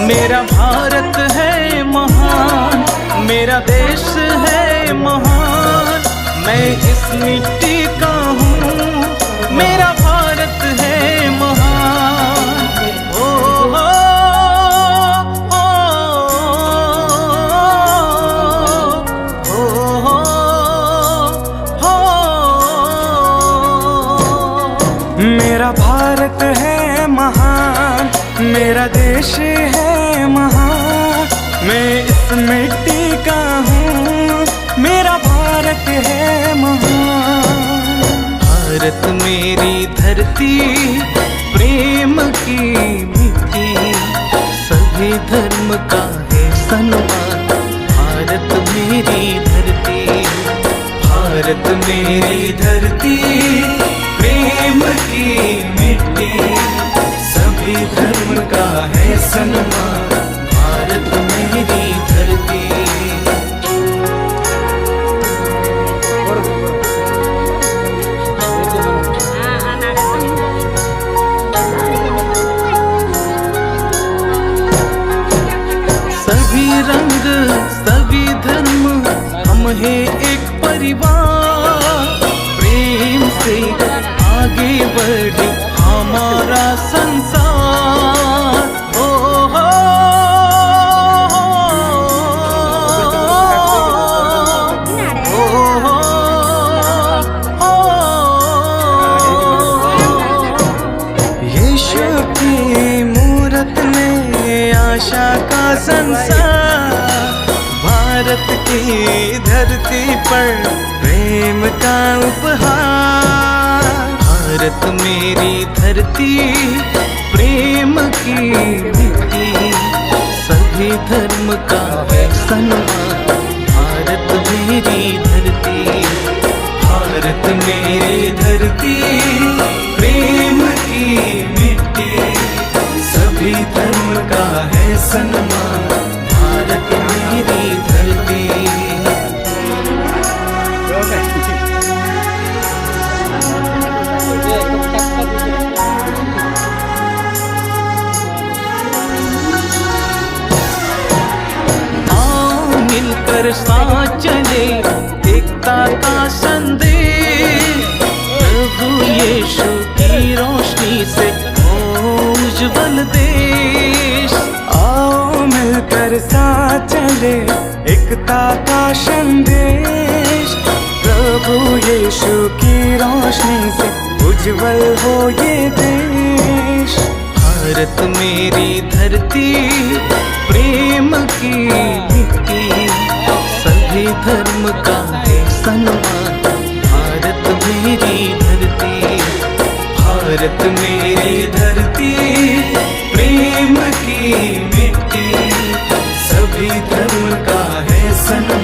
मेरा भारत है महान, मेरा देश है महान, मैं इस मिट्टी का हूँ, मेरा भारत है महान। ओ हो मेरा भारत है महान, मेरा देश है महान, मैं इस मिट्टी का हूँ, मेरा भारत है महान। भारत मेरी धरती, प्रेम की मिट्टी, सभी धर्म का है सम्मान। भारत मेरी धरती, भारत मेरी धरती, प्रेम की मिट्टी, सभी धर्म का है सम्मान। भारत मेरी धरती। सभी रंग सभी धर्म हम हैं एक परिवार, प्रेम से आगे बढ़े हमारा संसार। ओ हो यीशु की मूरत में आशा का संसार, भारत की धरती पर प्रेम का उपहार। भारत मेरी धरती, प्रेम की मिट्टी, सभी धर्म का है सम्मान। भारत मेरी धरती, भारत मेरी धरती, प्रेम की मिट्टी, सभी धर्म का है सम्मान। भारत मेरी धरती। आओ मिलकर साथ चले एकता का संदेश, प्रभु यीशु की रोशनी से हो उज्जवल देश। आओ मिलकर साथ चले एकता का संदेश, प्रभु यीशु की रोशनी से उज्जवल हो ये देश। भारत मेरी धरती, प्रेम की मिट्टी, सभी धर्म का है सम्मान। भारत मेरी धरती, भारत मेरी धरती, प्रेम की मिट्टी, सभी धर्म का है सम्मान।